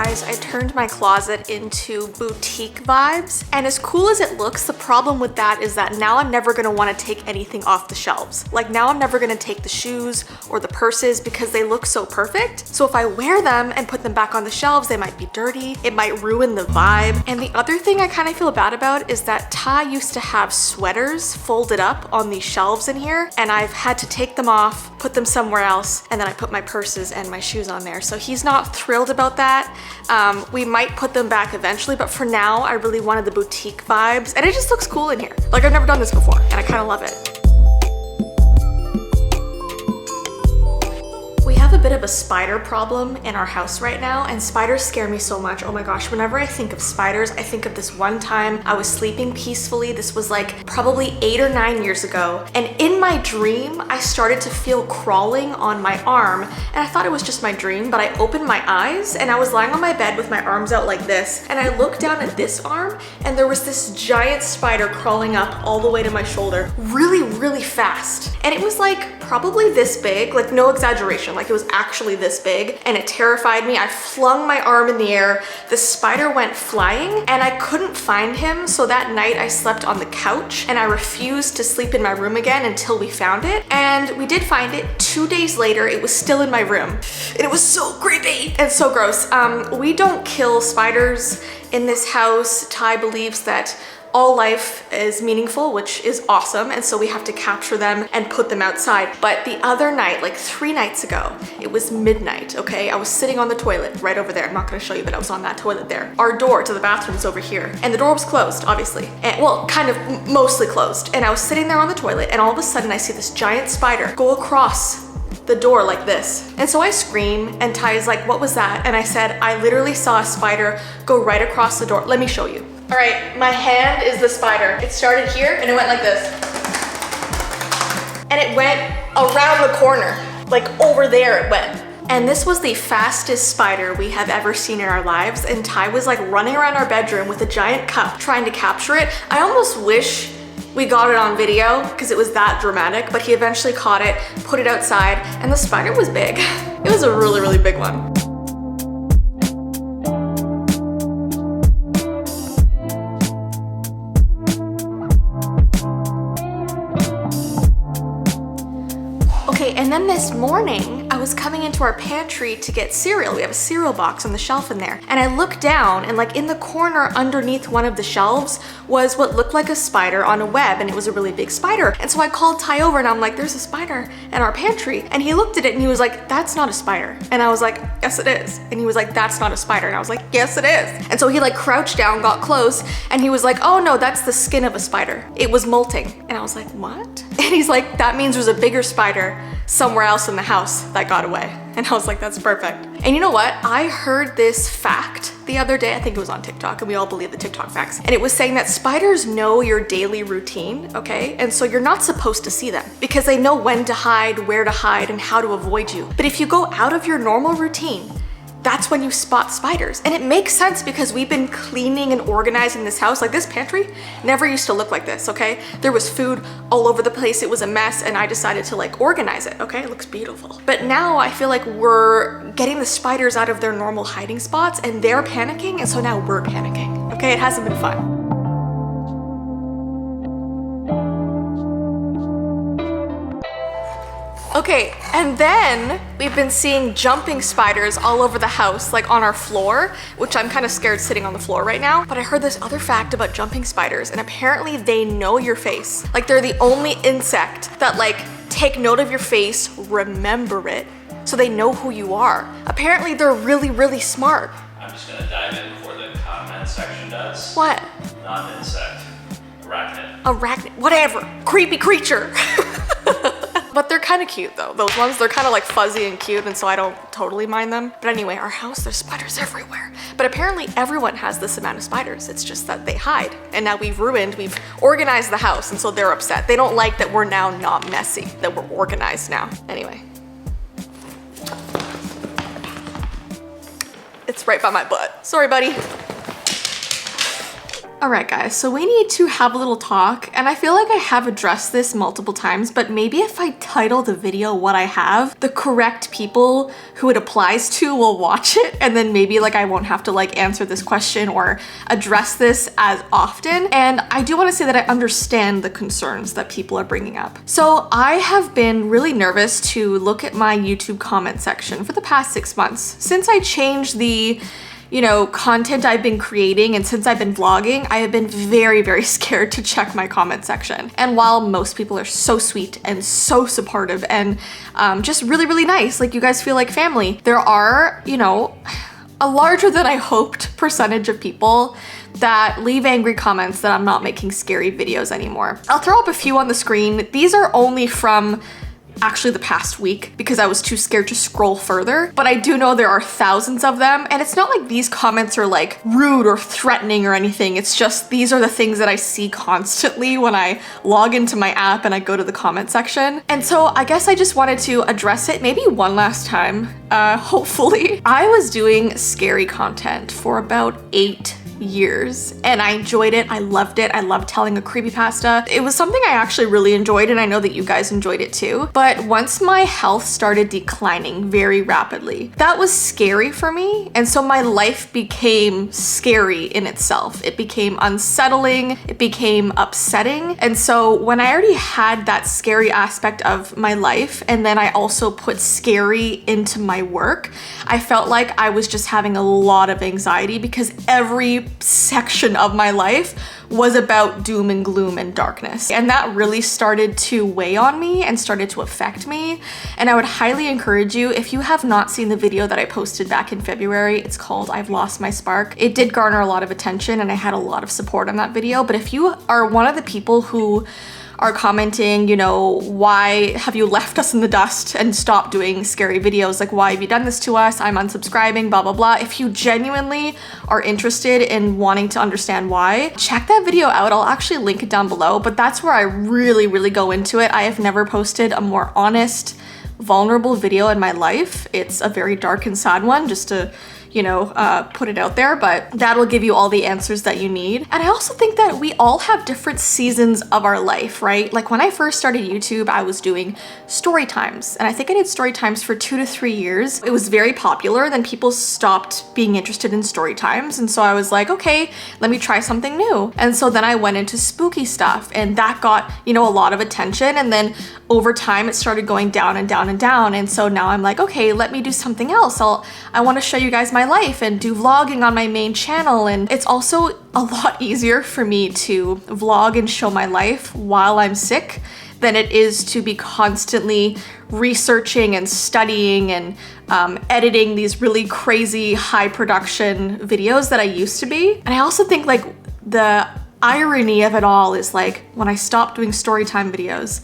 guys, I turned my closet into boutique vibes. And as cool as it looks, the problem with that is that now I'm never gonna wanna take anything off the shelves. Like now I'm never gonna take the shoes or the purses because they look so perfect. So if I wear them and put them back on the shelves, they might be dirty. It might ruin the vibe. And the other thing I kind of feel bad about is that Ty used to have sweaters folded up on these shelves in here, and I've had to take them off, put them somewhere else, and then I put my purses and my shoes on there. So he's not thrilled about that. We might put them back eventually, but for now, I really wanted the boutique vibes, and it just looks cool in here. Like I've never done this before, and I kind of love it. We have a bit of a spider problem in our house right now, and spiders scare me so much. Oh my gosh, whenever I think of spiders, I think of this one time I was sleeping peacefully. This was like probably 8 or 9 years ago. And in my dream, I started to feel crawling on my arm. And I thought it was just my dream, but I opened my eyes and I was lying on my bed with my arms out like this. And I looked down at this arm and there was this giant spider crawling up all the way to my shoulder, really, really fast. And it was like probably this big, like no exaggeration. Like it was actually this big, and it terrified me. I flung my arm in the air. The spider went flying and I couldn't find him. So that night I slept on the couch and I refused to sleep in my room again until we found it. And we did find it. 2 days later, it was still in my room. And it was so creepy and so gross. We don't kill spiders in this house. Ty believes that all life is meaningful, which is awesome, and so we have to capture them and put them outside. But the other night, like 3 nights ago, it was midnight, okay? I was sitting on the toilet right over there. I'm not gonna show you, but I was on that toilet there. Our door to the bathroom is over here, and the door was closed, obviously. And, well, kind of mostly closed. And I was sitting there on the toilet, and all of a sudden I see this giant spider go across the door like this. And so I scream, and Ty is like, "What was that?" And I said, "I literally saw a spider go right across the door." Let me show you. All right, my hand is the spider. It started here and it went like this. And it went around the corner, like over there it went. And this was the fastest spider we have ever seen in our lives. And Ty was like running around our bedroom with a giant cup trying to capture it. I almost wish we got it on video because it was that dramatic, but he eventually caught it, put it outside, and the spider was big. It was a really, really big one. Okay, and then this morning, I was coming into our pantry to get cereal. We have a cereal box on the shelf in there. And I looked down, and like in the corner underneath one of the shelves was what looked like a spider on a web, and it was a really big spider. And so I called Ty over and I'm like, "There's a spider in our pantry." And he looked at it and he was like, "That's not a spider." And I was like, "Yes, it is." And he was like, "That's not a spider." And I was like, "Yes, it is." And so he like crouched down, got close, and he was like, "Oh no, that's the skin of a spider. It was molting." And I was like, "What?" And he's like, "That means there's a bigger spider somewhere else in the house that got away." And I was like, "That's perfect." And you know what? I heard this fact the other day. I think it was on TikTok, and we all believe the TikTok facts. And it was saying that spiders know your daily routine, okay? And so you're not supposed to see them because they know when to hide, where to hide, and how to avoid you. But if you go out of your normal routine, that's when you spot spiders. And it makes sense because we've been cleaning and organizing this house. Like this pantry never used to look like this, okay? There was food all over the place. It was a mess, and I decided to like organize it, okay? It looks beautiful. But now I feel like we're getting the spiders out of their normal hiding spots and they're panicking, and so now we're panicking, okay? It hasn't been fun. Okay, and then we've been seeing jumping spiders all over the house, like on our floor, which I'm kind of scared sitting on the floor right now. But I heard this other fact about jumping spiders, and apparently they know your face. Like they're the only insect that like take note of your face, remember it, so they know who you are. Apparently they're really, really smart. I'm just gonna dive in before the comment section does. What? Not an insect. Arachnid. Arachnid, whatever. Creepy creature. But they're kind of cute though. Those ones, they're kind of like fuzzy and cute, and so I don't totally mind them. But anyway, our house, there's spiders everywhere. But apparently everyone has this amount of spiders. It's just that they hide. And now we've organized the house, and so they're upset. They don't like that we're now not messy, that we're organized now. Anyway. It's right by my butt. Sorry, buddy. Alright guys, so we need to have a little talk, and I feel like I have addressed this multiple times, but maybe if I title the video what I have, the correct people who it applies to will watch it, and then maybe like I won't have to like answer this question or address this as often. And I do want to say that I understand the concerns that people are bringing up. So I have been really nervous to look at my YouTube comment section for the past 6 months. Since I changed the content I've been creating, and since I've been vlogging, I have been very, very scared to check my comment section. And while most people are so sweet and so supportive and just really, really nice, like you guys feel like family, there are, a larger than I hoped percentage of people that leave angry comments that I'm not making scary videos anymore. I'll throw up a few on the screen. These are only from actually the past week because I was too scared to scroll further, but I do know there are thousands of them, and it's not like these comments are like rude or threatening or anything. It's just these are the things that I see constantly when I log into my app and I go to the comment section. And so I guess I just wanted to address it maybe one last time, hopefully. I was doing scary content for about 8 years and I enjoyed it. I loved it. I loved telling a creepypasta. It was something I actually really enjoyed, and I know that you guys enjoyed it too. But once my health started declining very rapidly, that was scary for me. And so my life became scary in itself. It became unsettling. It became upsetting. And so when I already had that scary aspect of my life, and then I also put scary into my work, I felt like I was just having a lot of anxiety because every section of my life was about doom and gloom and darkness. And that really started to weigh on me and started to affect me. And I would highly encourage you, if you have not seen the video that I posted back in February, it's called I've Lost My Spark. It did garner a lot of attention and I had a lot of support on that video. But if you are one of the people who are commenting, why have you left us in the dust and stopped doing scary videos? Like, why have you done this to us? I'm unsubscribing, blah, blah, blah. If you genuinely are interested in wanting to understand why, check that video out. I'll actually link it down below, but that's where I really, really go into it. I have never posted a more honest, vulnerable video in my life. It's a very dark and sad one, just to put it out there, but that'll give you all the answers that you need. And I also think that we all have different seasons of our life, right? Like when I first started YouTube, I was doing story times, and I think I did story times for 2 to 3 years. It was very popular, then people stopped being interested in story times, and so I was like, okay, let me try something new. And so then I went into spooky stuff, and that got, a lot of attention, and then over time it started going down and down and down, and so now I'm like, okay, let me do something else. I want to show you guys my life and do vlogging on my main channel. And it's also a lot easier for me to vlog and show my life while I'm sick than it is to be constantly researching and studying and editing these really crazy high production videos that I used to be. And I also think like the irony of it all is like when I stopped doing storytime videos,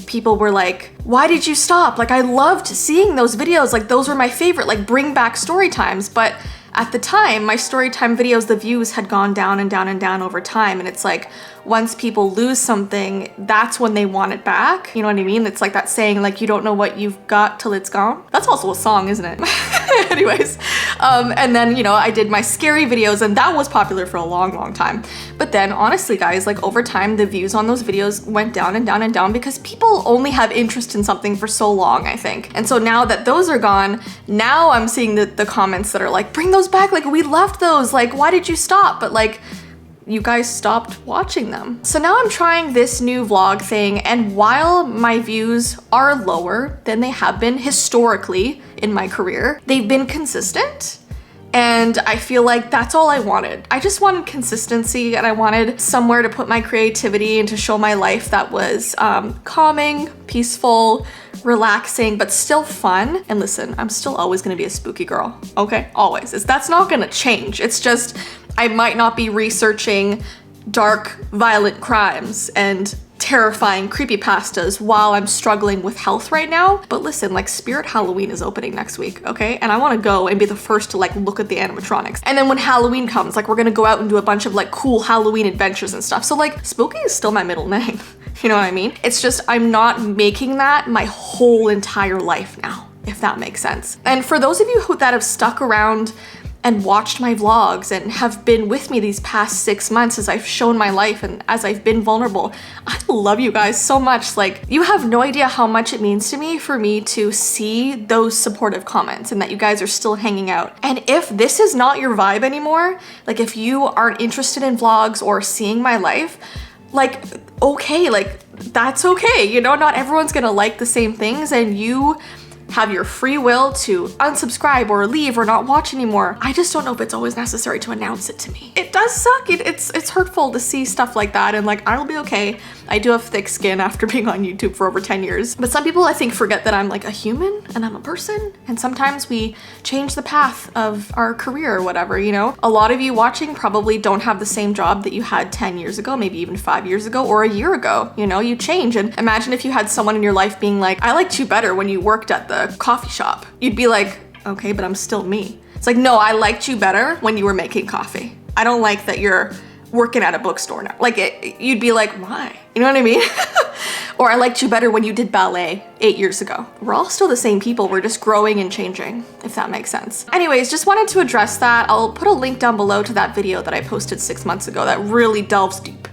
people were like, why did you stop? Like, I loved seeing those videos. Like, those were my favorite. Like, bring back story times. But at the time, my story time videos, the views had gone down and down and down over time. And it's like, once people lose something, that's when they want it back. You know what I mean? It's like that saying, like, you don't know what you've got till it's gone. That's also a song, isn't it? Anyways, and then, I did my scary videos, and that was popular for a long, long time. But then honestly, guys, like over time, the views on those videos went down and down and down because people only have interest in something for so long, I think. And so now that those are gone, now I'm seeing the comments that are like, bring those back. Like, we loved those. Like, why did you stop? But like, you guys stopped watching them. So now I'm trying this new vlog thing, and while my views are lower than they have been historically in my career, they've been consistent. And I feel like that's all I wanted. I just wanted consistency, and I wanted somewhere to put my creativity and to show my life that was calming, peaceful, relaxing, but still fun. And listen, I'm still always gonna be a spooky girl, okay? Always. That's not gonna change. It's just, I might not be researching dark, violent crimes and terrifying creepypastas while I'm struggling with health right now. But listen, like Spirit Halloween is opening next week, okay? And I wanna go and be the first to like look at the animatronics. And then when Halloween comes, like we're gonna go out and do a bunch of like cool Halloween adventures and stuff. So like spooky is still my middle name. You know what I mean? It's just, I'm not making that my whole entire life now, if that makes sense. And for those of you that have stuck around and watched my vlogs and have been with me these past 6 months as I've shown my life and as I've been vulnerable. I love you guys so much. Like, you have no idea how much it means to me for me to see those supportive comments and that you guys are still hanging out. And if this is not your vibe anymore, like if you aren't interested in vlogs or seeing my life, like, okay, like that's okay. You know, not everyone's gonna like the same things, and you have your free will to unsubscribe or leave or not watch anymore. I just don't know if it's always necessary to announce it to me. It does suck. It's hurtful to see stuff like that, and like, I'll be okay. I do have thick skin after being on YouTube for over 10 years. But some people, I think, forget that I'm like a human and I'm a person, and sometimes we change the path of our career or whatever, you know? A lot of you watching probably don't have the same job that you had 10 years ago, maybe even 5 years ago or a year ago. You know, you change. And imagine if you had someone in your life being like, I liked you better when you worked at the coffee shop. You'd be like, okay, but I'm still me. It's like, no, I liked you better when you were making coffee. I don't like that you're working at a bookstore now. Like, you'd be like, why? You know what I mean? Or I liked you better when you did ballet 8 years ago. We're all still the same people. We're just growing and changing, if that makes sense. Anyways, just wanted to address that. I'll put a link down below to that video that I posted 6 months ago that really delves deep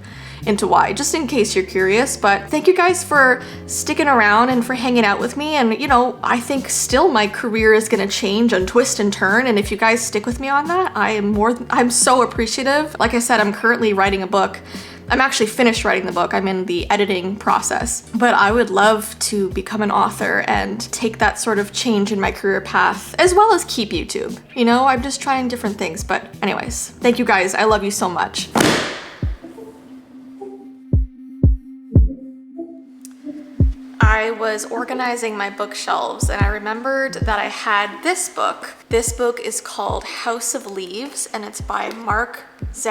into why, just in case you're curious. But thank you guys for sticking around and for hanging out with me. And you know, I think still my career is gonna change and twist and turn. And if you guys stick with me on that, I'm so appreciative. Like I said, I'm currently writing a book. I'm actually finished writing the book. I'm in the editing process, but I would love to become an author and take that sort of change in my career path, as well as keep YouTube. You know, I'm just trying different things. But anyways, thank you guys. I love you so much. I was organizing my bookshelves and I remembered that I had this book. This book is called House of Leaves, and it's by Mark Z.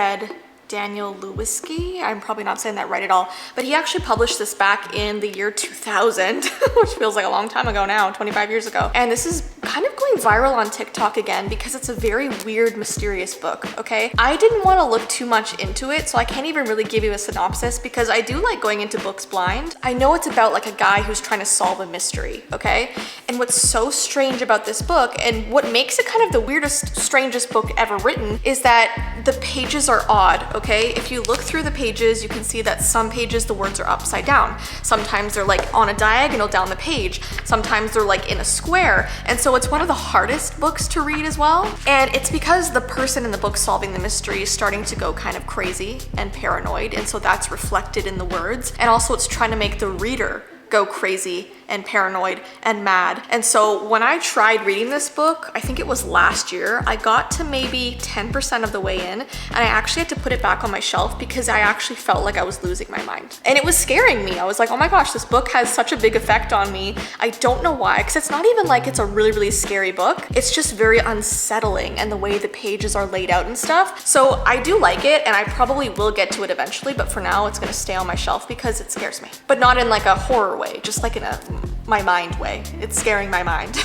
Daniel Lewinsky. I'm probably not saying that right at all, but he actually published this back in the year 2000, which feels like a long time ago now, 25 years ago. And this is kind of going viral on TikTok again because it's a very weird, mysterious book, okay? I didn't want to look too much into it, so I can't even really give you a synopsis because I do like going into books blind. I know it's about like a guy who's trying to solve a mystery, okay? And what's so strange about this book, and what makes it kind of the weirdest, strangest book ever written, is that the pages are odd, okay? If you look through the pages, you can see that some pages the words are upside down. Sometimes they're like on a diagonal down the page. Sometimes they're like in a square. And so it's one of the hardest books to read as well. And it's because the person in the book solving the mystery is starting to go kind of crazy and paranoid. And so that's reflected in the words. And also it's trying to make the reader go crazy and paranoid and mad. And so when I tried reading this book, I think it was last year, I got to maybe 10% of the way in, and I actually had to put it back on my shelf because I actually felt like I was losing my mind. And it was scaring me. I was like, oh my gosh, this book has such a big effect on me. I don't know why, because it's not even like it's a really, really scary book. It's just very unsettling, and the way the pages are laid out and stuff. So I do like it, and I probably will get to it eventually, but for now it's gonna stay on my shelf because it scares me. But not in like a horror way, just like in a my mind way. It's scaring my mind.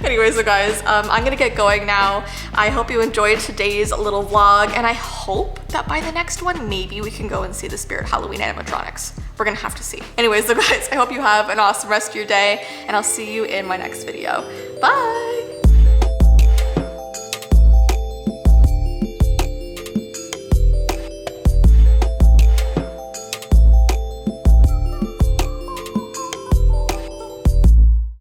Anyways, so guys, I'm gonna get going now. I hope you enjoyed today's little vlog, and I hope that by the next one, maybe we can go and see the Spirit Halloween animatronics. We're gonna have to see. Anyways, so guys, I hope you have an awesome rest of your day, and I'll see you in my next video. Bye!